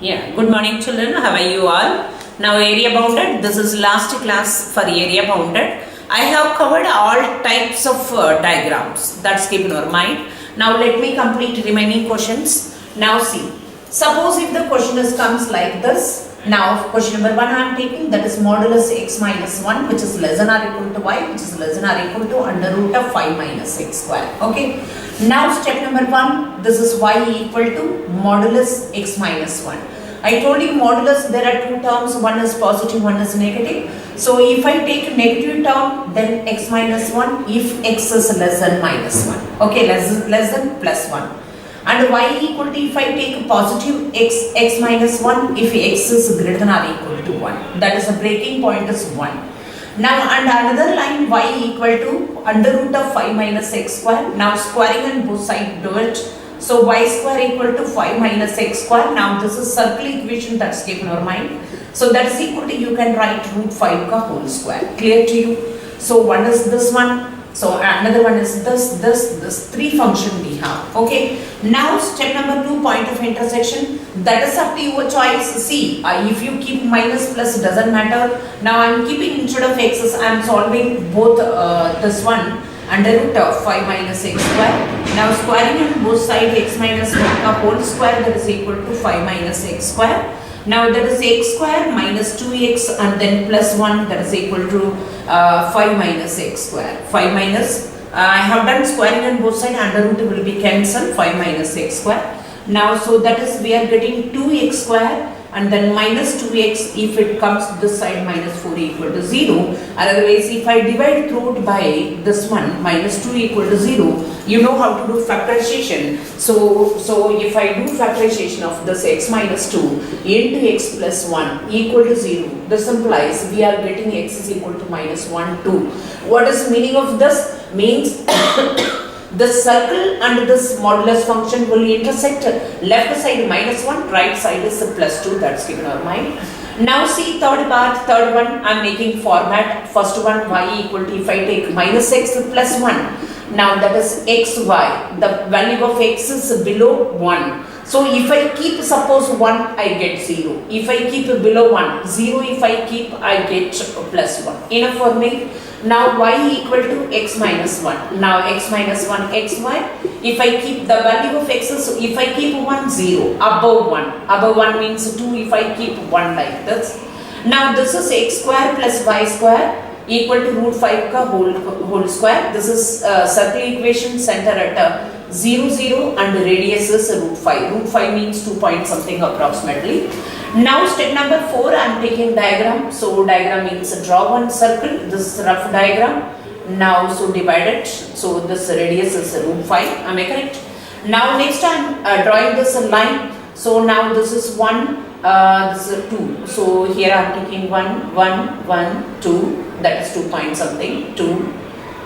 Yeah, good morning children. How are you all? Now area bounded. This is last class for area bounded. I have covered all types of diagrams. That's keep in your mind. Now let me complete remaining questions. Now see. Suppose if the question comes like this. Now question number 1 I am taking, that is modulus x minus 1, which is less than or equal to y, which is less than or equal to under root of 5 minus x square. Okay. Now step number 1, this is y equal to modulus x minus 1. I told you modulus, there are two terms, one is positive, one is negative. So if I take negative term, then x minus 1, if x is less than minus 1. Okay, less than plus 1. And y equal to, if I take positive x minus 1, if x is greater than or equal to 1. That is the breaking point is 1. Now and another line y equal to under root of 5 minus x square. Now squaring on both sides do it. So y square equal to 5 minus x square. Now this is circle equation, that's keep in your mind. So that is equal to, you can write root 5 ka whole square. Clear to you? So one is this one. So another one is this three function we have. Okay. Now step number 2, point of intersection. That is up to your choice. See, if you keep minus plus doesn't matter. Now I am keeping instead of x's, I am solving both this one under root of 5 minus x square. Now squaring on both sides x minus 1 ka whole square, that is equal to 5 minus x square. Now that is x square minus 2x and then plus 1, that is equal to 5 minus x square. 5 minus, I have done squaring on both sides, under root will be cancelled, 5 minus x square. Now so that is, we are getting 2x square and then minus 2x, if it comes this side minus 4 equal to 0. Otherwise if I divide through by this one minus 2 equal to 0, you know how to do factorization. So if I do factorization of this x minus 2 into x plus 1 equal to 0, this implies we are getting x is equal to minus 1, 2. What is the meaning of this? Means this circle and this modulus function will intersect, left side minus 1, right side is plus 2, that's given our mind. Now see third part, third one I am making format. First one y equal to, if I take minus x plus 1, now that is xy, the value of x is below 1. So if I keep suppose 1, I get 0. If I keep below 1, 0 if I keep, I get plus 1. Enough for me. Now y equal to x minus 1. Now x minus 1 xy. If I keep the value of x, so if I keep 1, 0. Above 1. Above 1 means 2 if I keep 1 like this. Now this is x square plus y square equal to root 5 ka whole square. This is circle equation, center at 0, 0 and radius is root 5. Root 5 means 2 point something approximately. Now step number 4 I am taking diagram. So diagram means draw one circle. This is rough diagram. Now so divide it. So this radius is root 5. Am I correct? Now next I am drawing this line. So now this is 1. This is 2. So here I am taking 1, 1, 1, 2. That is 2 point something. 2.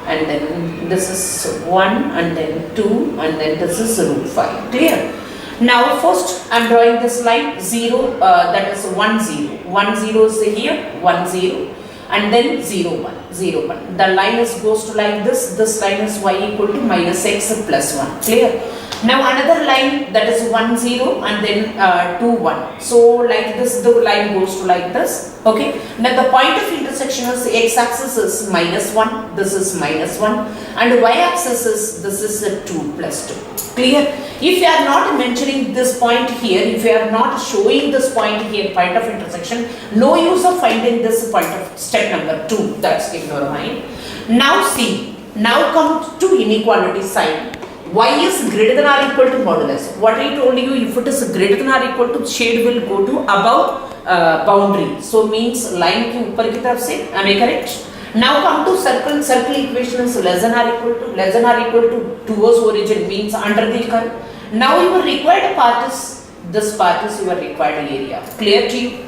And then this is 1 and then 2 and then this is root 5. Clear? Now first I am drawing this line 0, that is 1 0. 1 0 is here, 1 0 and then 0 1, 0 1. The line is goes to like this line is y equal to minus x plus 1. Clear? Now another line, that is 1 0 and then 2 1. So like this, the line goes to like this. Okay. Now the point of intersection is x axis is minus 1, this is minus 1 and y axis is, this is 2 plus 2. Clear? If you are not mentioning this point here, if you are not showing this point here, point of intersection, no use of finding this point of step number 2. That's in your mind. Now see, now come to inequality sign. Y is greater than or equal to modulus. What I told you, if it is greater than or equal to, shade will go to above boundary. So means line ke upar ki taraf se. Am I correct? Now come to circle. Circle equation is less than or equal to towards origin means under the curve. Now your required part is, this part is your required area. Clear to you?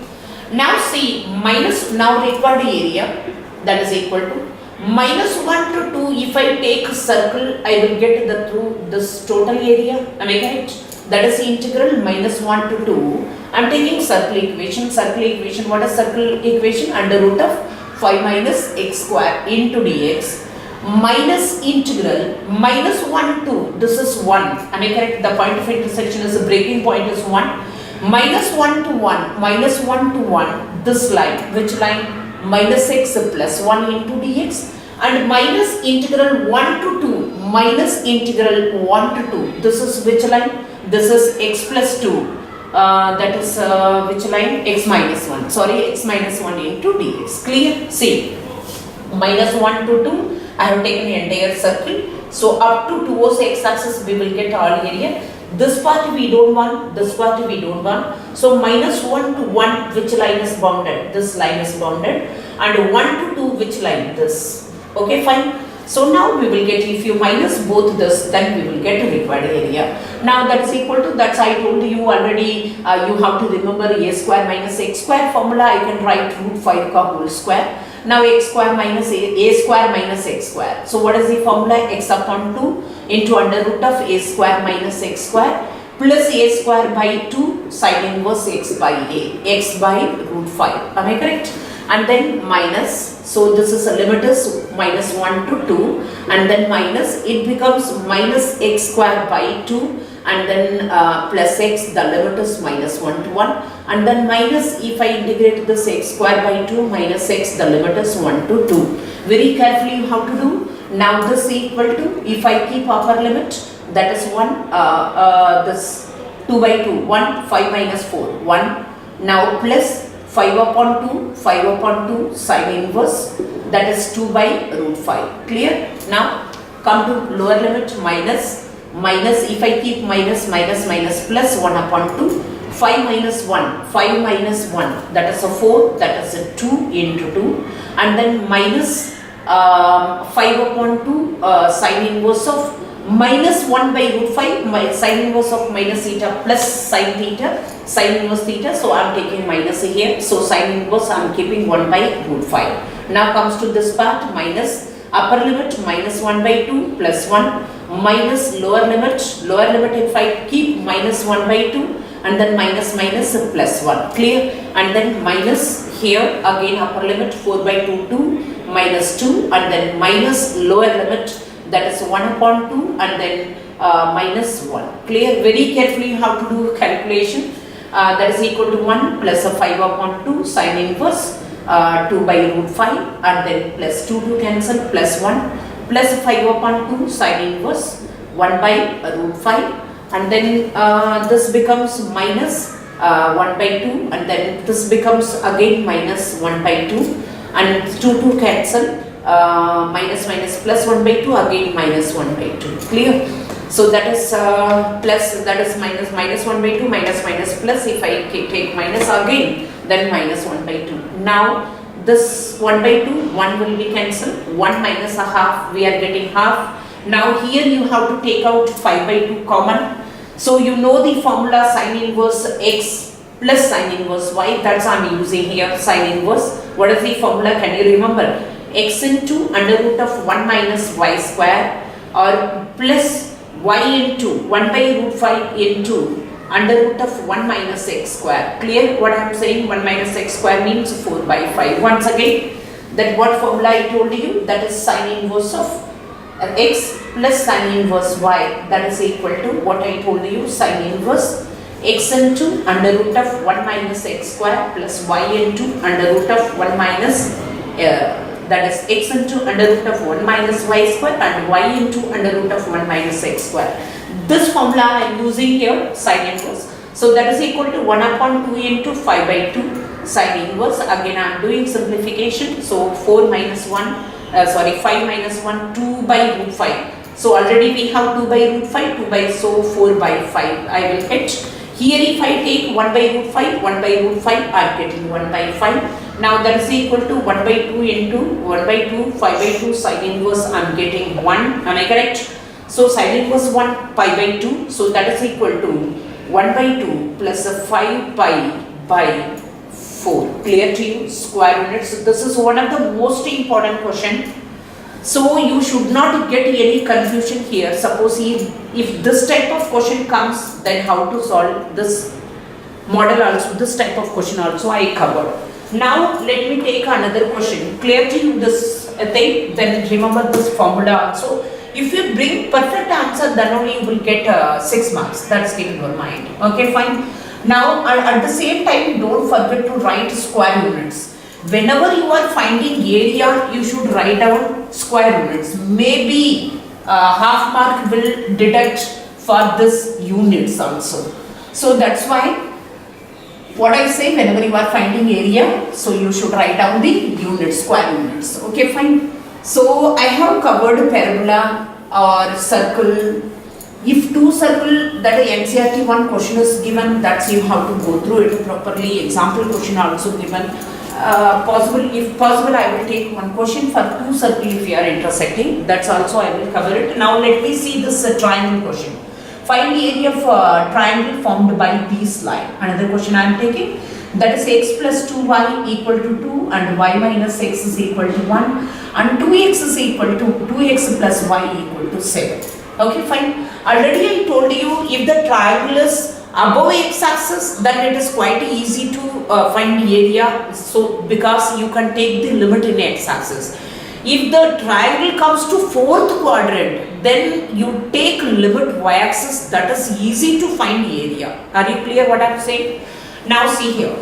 Now see, minus, now required area, that is equal to minus 1 to 2. If I take circle, I will get the through this total area. Am I correct? That is integral minus 1 to 2. I am taking circle equation. Circle equation, what is circle equation? Under root of 5 minus x square into dx minus integral minus 1 to, this is 1. Am I correct? The point of intersection is, the breaking point is 1. Minus 1 to 1, minus 1 to 1, this line, which line? Minus x plus 1 into dx, and minus integral 1 to 2, minus integral 1 to 2, this is which line? This is x plus 2, that is which line? X minus 1, sorry, x minus 1 into dx, clear? See, minus 1 to 2, I have taken the entire circle, so up to towards x axis we will get all area. This part we don't want, this part we don't want. So minus 1 to 1, which line is bounded? This line is bounded. And 1 to 2, which line? This. Okay, fine. So now we will get, if you minus both this, then we will get a required area. Now that is equal to, that's I told you already, you have to remember a square minus x square formula. I can write root 5 ka whole square. Now x square minus a square minus x square. So what is the formula? X upon 2 into under root of a square minus x square plus a square by 2 sine inverse x by a, x by root 5. Am I correct? And then minus, so this is a limit is minus 1 to 2, and then minus, it becomes minus x square by 2, and then plus x, the limit is minus 1 to 1, and then minus, if I integrate this x square by 2 minus x, the limit is 1 to 2. Very carefully you have to do. Now this equal to, if I keep upper limit, that is 1, this 2 by 2, 1, 5 minus 4, 1, now plus 5 upon 2, 5 upon 2 sine inverse, that is 2 by root 5, clear? Now come to lower limit, minus, if I keep minus, minus plus 1 upon 2, 5 minus 1, 5 minus 1, that is a 4, that is a 2 into 2, and then minus 5 upon 2 sine inverse of minus 1 by root 5, sine inverse of minus theta plus sine theta, sine inverse theta, so I am taking minus here, so sine inverse I am keeping 1 by root 5. Now comes to this part, minus upper limit minus 1 by 2 plus 1 minus lower limit if I keep minus 1 by 2 and then minus plus 1, clear? And then minus here again upper limit 4 by 2, 2 minus 2, and then minus lower limit, that is 1 upon 2, and then minus 1, clear? Very carefully you have to do calculation. That is equal to 1 plus a 5 upon 2 sine inverse 2 by root 5, and then plus 2 to cancel, plus 1 plus 5 upon 2 sine inverse 1 by root 5, and then this becomes minus 1 by 2, and then this becomes again minus 1 by 2, and 2 to cancel, minus plus 1 by 2, again minus 1 by 2, clear? So that is plus, that is minus 1 by 2, minus plus, if I take minus again, then minus 1 by 2. Now this 1 by 2, 1 will be cancelled, 1 minus a half, we are getting half. Now here you have to take out 5 by 2 common. So you know the formula sine inverse x plus sine inverse y, that's I am using here, sine inverse. What is the formula, can you remember? X into under root of 1 minus y square, or plus y into 1 by root 5 into under root of 1 minus x square, clear what I am saying? 1 minus x square means 4 by 5. Once again, that what formula I told you, that is sine inverse of x plus sine inverse y, that is equal to what I told you, sine inverse x into under root of 1 minus x square plus y into under root of 1 minus that is x into under root of 1 minus y square and y into under root of 1 minus x square. This formula I am using here, sine inverse. So that is equal to 1 upon 2 into 5 by 2 sine inverse. Again I am doing simplification. So 4 minus 1, 5 minus 1, 2 by root 5. So already we have 2 by root 5, 2 by, so 4 by 5 I will get. Here if I take 1 by root 5, 1 by root 5, I am getting 1 by 5. Now that is equal to 1 by 2 into 1 by 2, 5 by 2 sine inverse, I am getting 1. Am I correct? So sine inverse 1, pi by 2. So that is equal to 1 by 2 plus a 5 pi by 4. Clear to you? Square units. So this is one of the most important question. So you should not get any confusion here. Suppose if this type of question comes, then how to solve this model also, this type of question also I covered. Now let me take another question. Clear to you this thing? Then remember this formula also. If you bring perfect answer, then only you will get 6 marks. That's in your mind. Okay, fine. Now at the same time, don't forget to write square units. Whenever you are finding area, you should write down square units. Maybe half mark will deduct for this units also. So that's why what I say, whenever you are finding area, so you should write down the units, square units. Okay, fine. So I have covered parabola or circle. If two circle, that NCERT one question is given, that's you have to go through it properly. Example question also given. If possible, I will take one question for two circle if you are intersecting. That's also I will cover it. Now let me see this triangle question. Find the area of triangle formed by this line. Another question I am taking. That is x plus 2y equal to 2 and y minus x is equal to 1 and 2x is equal to 2x plus y equal to 7. Okay, fine. Already I told you, if the triangle is above x-axis, then it is quite easy to find the area. So because you can take the limit in x-axis. If the triangle comes to fourth quadrant, then you take limit y-axis. That is easy to find the area. Are you clear what I am saying? Now see here.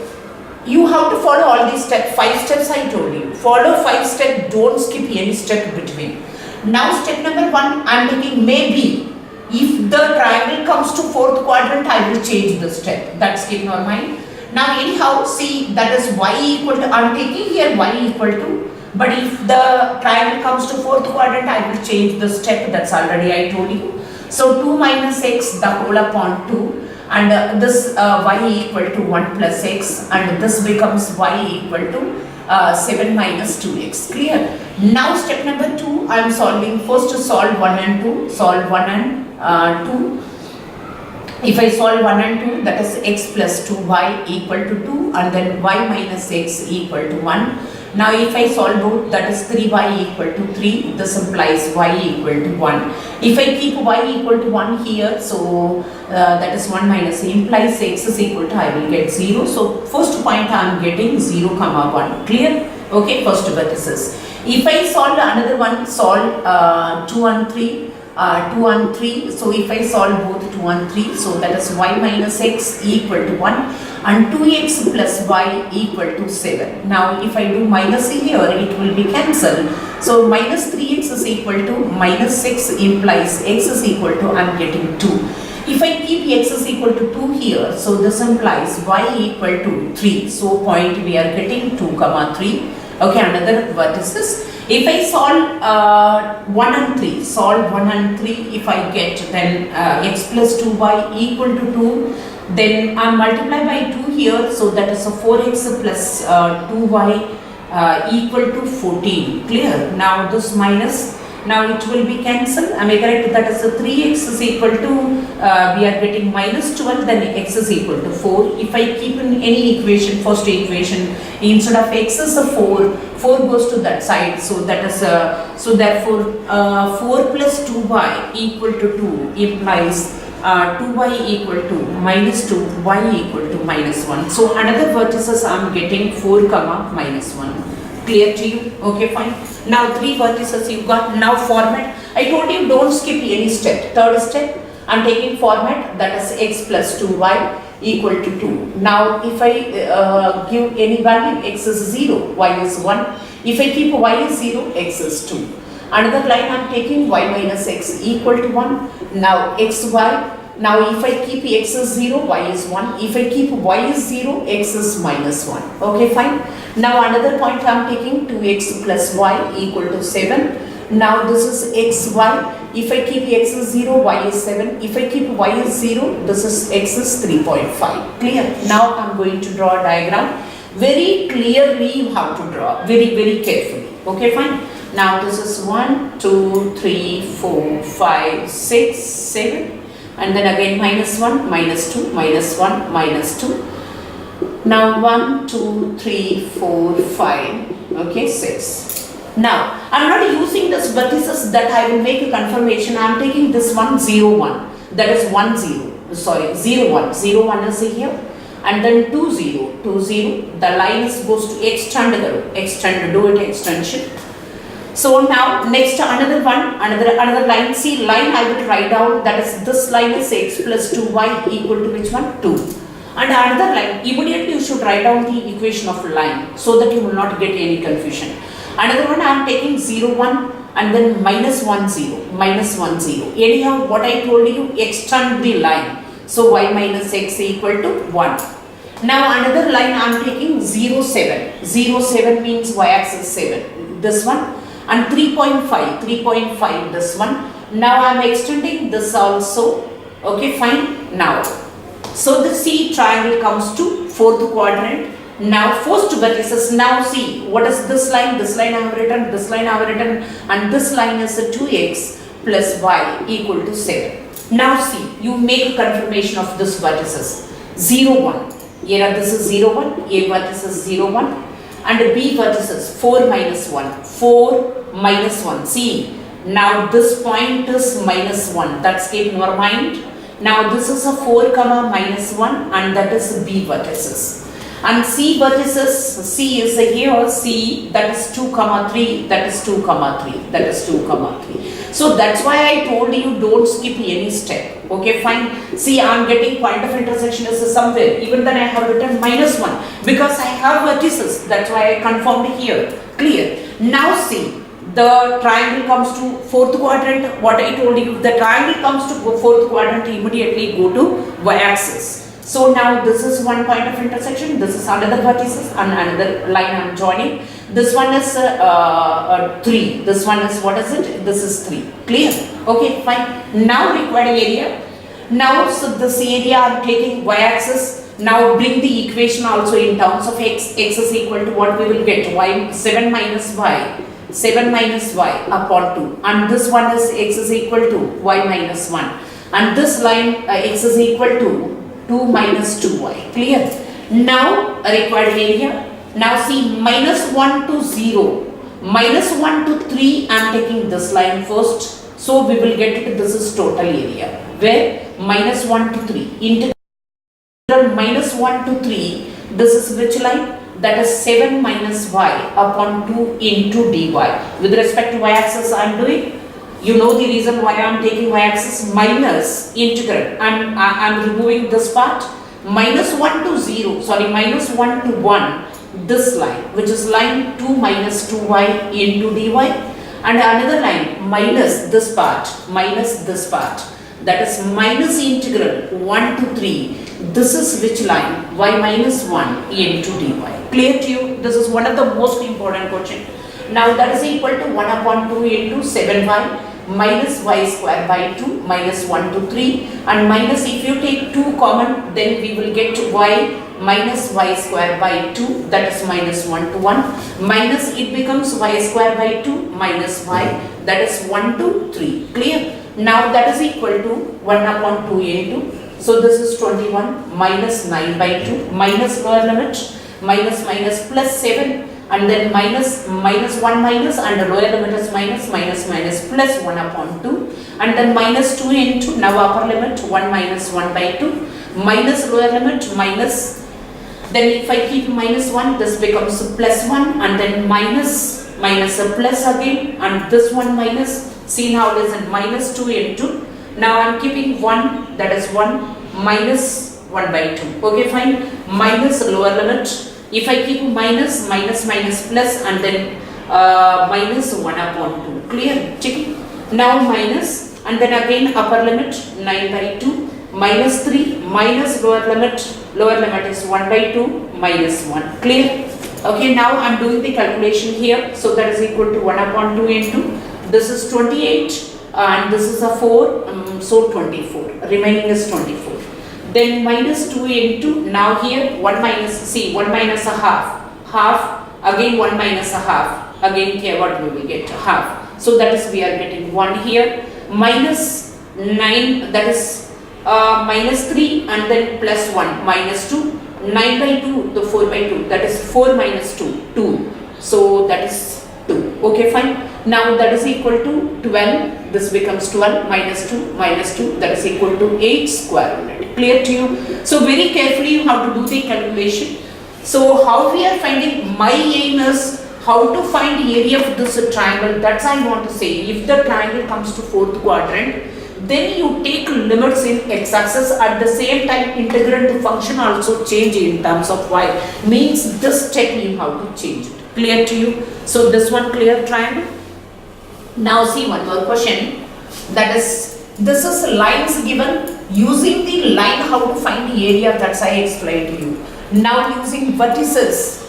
You have to follow all these steps. 5 steps I told you. Follow 5 steps. Don't skip any step between. Now step number 1, I am taking maybe. If the triangle comes to fourth quadrant, I will change the step. That's keep in your mind. Now anyhow, see, that is y equal to, I am taking here y equal to. But if the triangle comes to fourth quadrant, I will change the step. That's already I told you. So 2 minus x the whole upon 2. And this y equal to 1 plus x. And this becomes y equal to 7 minus 2x. Clear? Now step number 2, I am solving. First to solve 1 and 2. Solve 1 and 2. If I solve 1 and 2, that is x plus 2y equal to 2 and then y minus x equal to 1. Now if I solve both, that is 3y equal to 3. This implies y equal to 1. If I keep y equal to 1 here, so that is 1 minus implies x is equal to, I will get 0. So first point I am getting 0 comma 1. Clear? Okay, first vertices. If I solve another one, solve 2 and 3. 2 and 3, so if I solve both 2 and 3, so that is y minus x equal to 1 and 2x plus y equal to 7. Now if I do minus here, it will be cancelled. So minus 3x is equal to minus 6 implies x is equal to, I am getting 2. If I keep x is equal to 2 here, so this implies y equal to 3. So point we are getting 2 comma 3. Okay, another vertices. If I solve 1 and 3, solve 1 and 3, if I get then x plus 2y equal to 2, then I multiply by 2 here, so that is a 4x plus 2y equal to 14. Clear? Now this minus, now it will be cancelled. Am I correct? That is a 3x is equal to, we are getting minus 12, then x is equal to 4. If I keep in any equation, first equation, instead of x is a 4, 4 goes to that side, so that is so therefore 4 plus 2y equal to 2 implies 2y equal to minus 2, y equal to minus 1. So another vertices I am getting 4 comma minus 1. Clear to you? Okay, fine. Now 3 vertices you got. Now format. I told you don't skip any step. Third step, I am taking format, that is x plus 2y equal to 2. Now if I give any value, x is 0, y is 1. If I keep y is 0, x is 2. Another line I am taking y minus x equal to 1. Now xy. Now if I keep x is 0, y is 1. If I keep y is 0, x is minus 1. Okay, fine. Now another point I am taking 2x plus y equal to 7. Now this is xy. If I keep x is 0, y is 7. If I keep y is 0, this is x is 3.5. Clear? Now I am going to draw a diagram. Very clearly you have to draw. Very, very carefully. Okay, fine. Now this is 1, 2, 3, 4, 5, 6, 7. And then again minus 1, minus 2, minus 1, minus 2. Now 1, 2, 3, 4, 5. Okay, 6. Now I am not using this vertices that I will make a confirmation. I am taking this one 0, 1. That is 1, 0. Sorry, 0, 1. 0, 1 is here. And then 2, 0. 2, 0. The line is supposed to extend. Extend, do it extension. So now next another one, another line. See, line I will write down, that is this line is x plus 2y equal to which one? 2. And another line, immediately you should write down the equation of line so that you will not get any confusion. Another one, I am taking 0, 1 and then minus 1, 0, minus 1, 0. Anyhow, what I told you, extend the line. So y minus x equal to 1. Now another line I am taking 0, 7. 0, 7 means y axis 7. This one. And 3.5, 3.5 this one. Now I am extending this also. Okay, fine. Now, so the C triangle comes to fourth quadrant. Now first vertices, now see what is this line I have written, this line I have written, and this line is 2x plus y equal to 7. Now see, you make a confirmation of this vertices 0, 1. Here this is 0, 1, A vertex is 0, 1, and B vertices 4 minus 1, 4 minus 1. See, now this point is minus 1, that's keep in your mind. Now this is a 4 comma minus 1 and that is B vertices. And C vertices, C is here, C that is 2 comma 3, that is 2 comma 3, that is 2 comma 3. So that's why I told you don't skip any step. Okay, fine. See, I am getting point of intersection is somewhere. Even then I have written minus 1 because I have vertices. That's why I confirmed here. Clear. Now see, the triangle comes to fourth quadrant. What I told you, the triangle comes to fourth quadrant, immediately go to y-axis. So now this is one point of intersection, this is another vertices and another line I am joining. This one is 3, this one is, what is it? This is 3. Clear? Okay, fine. Now required area. Now so this area I am taking y-axis. Now bring the equation also in terms of x. X is equal to what we will get? Y 7 minus y. 7 minus y upon 2. And this one is x is equal to y minus 1. And this line x is equal to 2 minus 2y. Clear? Now required area. Now see, minus 1 to 0, minus 1 to 3, I am taking this line first. So we will get it, this is total area. Where minus 1 to 3. Integral minus 1 to 3, this is which line? That is 7 minus y upon 2 into dy. With respect to y-axis I am doing. You know the reason why I am taking y-axis, minus integral, and I am removing this part, minus 1 to 0, sorry, minus 1 to 1, this line, which is line 2 minus 2y into dy, and another line, minus this part, that is minus integral 1 to 3, this is which line, y minus 1 into dy. Clear to you? This is one of the most important question. Now that is equal to 1 upon 2 into 7y minus y square by 2 minus 1 to 3, and minus, if you take 2 common, then we will get y minus y square by 2, that is minus 1 to 1, minus it becomes y square by 2 minus y, that is 1 to 3. Clear? Now that is equal to 1 upon 2 into, so this is 21 minus 9 by 2 minus lower limit minus minus plus 7, and then minus 1 minus, and the lower limit is minus plus 1 upon 2, and then minus 2 into, now upper limit 1 minus 1 by 2 minus lower limit minus, then if I keep minus 1, this becomes plus 1, and then minus a plus again, and this one minus, see now it is in minus 2 into, now I am keeping 1, that is 1 minus 1 by 2. Okay, fine. Minus lower limit. If I keep minus plus, and then minus 1 upon 2. Clear? Check. Now minus, and then again upper limit 9 by 2 minus 3 minus lower limit is 1 by 2 minus 1. Clear? Okay, now I am doing the calculation here. So that is equal to 1 upon 2 into, this is 28 and this is a 4, so 24. Remaining is 24. Then minus 2 into, now here 1 minus, see 1 minus a half, again 1 minus a half, again here what we will get? Half. So that is we are getting 1 here, minus 9, that is minus 3, and then plus 1, minus 2, 9 by 2, the 4 by 2, that is 4 minus 2, 2. So that is 2. Okay, fine. Now that is equal to 12, this becomes 12 minus 2, that is equal to 8 square root. Clear to you? So very carefully you have to do the calculation. So how we are finding, my aim is how to find area of this triangle. That's I want to say. If the triangle comes to fourth quadrant, then you take limits in x-axis, at the same time integrand function also change in terms of y, means this step you have to change it. Clear to you? So this one clear triangle. Now see one more question, that is, this is lines given, using the line how to find the area, that's I explained to you. Now using vertices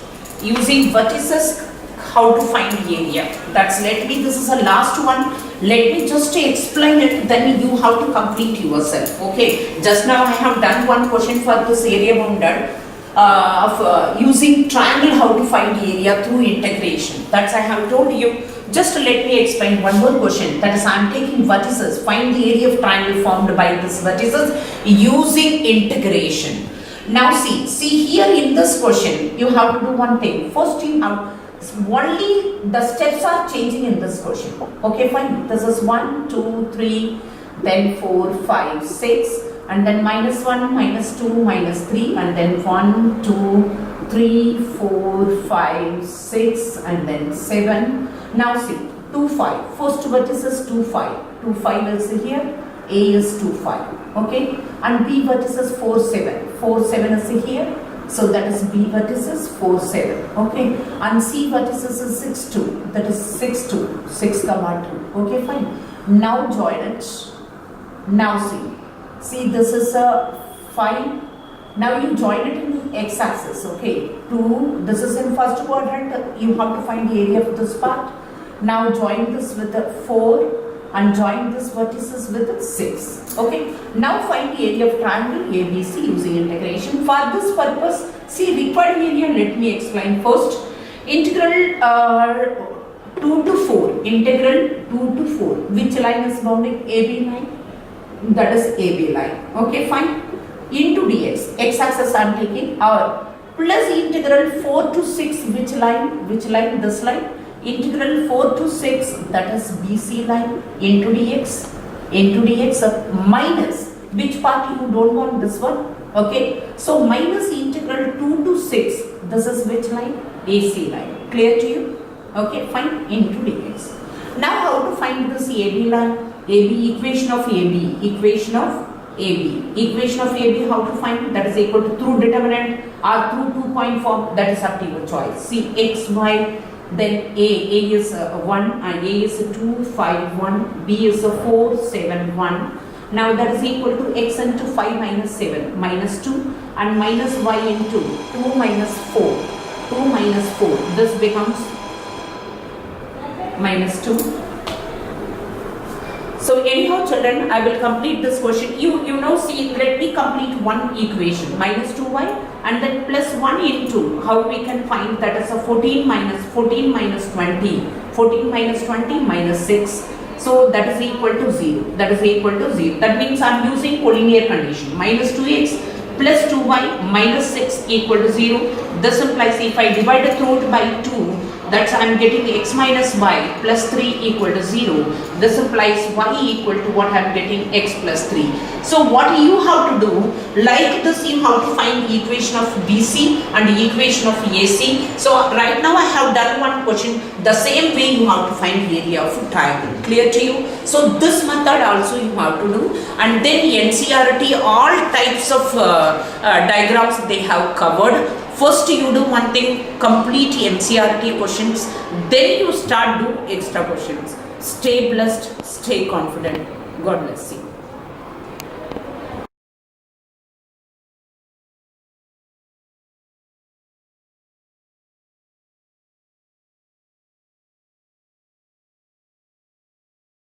how to find the area, that's, let me, this is the last one, let me just explain it, then you have to complete yourself. Okay, just now I have done one question for this area bounded of using triangle how to find the area through integration, that's I have told you. Just let me explain one more question, that is, I am taking vertices, find the area of triangle formed by this vertices using integration. Now see here in this question you have to do one thing. First you have, only the steps are changing in this question. Okay, fine, this is 1 2 3, then 4 5 6, and then -1 -2 -3, and then 1 2 3 4 5 6, and then 7. Now see 2 5, first vertex is 2 5 is here, A is 2 5, okay, and B vertex is 4 7 is here, so that is B vertex is 4 7, okay, and C vertex is 6 2, that is 6 2, 6 comma 2, okay, fine. Now join it. Now see this is a 5. Now you join it in x-axis, okay, 2, this is in first quadrant, you have to find the area of this part. Now join this with the 4 and join this vertices with 6, okay. Now find the area of triangle ABC using integration. For this purpose, see required area, let me explain first. Integral 2 to 4, integral 2 to 4, which line is bounding? AB line, that is AB line, okay, fine, into dx, x-axis I am taking, or plus integral 4 to 6, which line, this line, integral 4 to 6, that is BC line, into dx minus, which part you don't want, this one, okay, so minus integral 2 to 6, this is which line? AC line. Clear to you? Okay, fine, into dx. Now how to find this AB line? Equation of AB, how to find? That is equal to through determinant or through 2-point form, that is up to your choice. See x, y, then A is 1, and A is 2 5 1, B is 4 7 1. Now that is equal to x into 5 minus 7 minus 2, and minus y into 2 minus 4, this becomes minus 2. So anyhow children, I will complete this question. You know, see, let me complete one equation, minus 2y, and then plus 1 into, how we can find, that is a 14 minus 20, 14 minus 20 minus 6. So that is equal to 0. That means I am using collinear condition. Minus 2x plus 2y minus 6 equal to 0. This implies if I divide the through by 2, that's I am getting x minus y plus 3 equal to 0. This implies y equal to what I am getting, x plus 3. So what you have to do, like this you have to find equation of BC and equation of AC. So right now I have done one question, the same way you have to find the area of a triangle. Clear to you? So this method also you have to do, and then NCERT, all types of diagrams they have covered. First you do one thing, complete NCERT questions, then you start do extra questions. Stay blessed, stay confident. God bless you.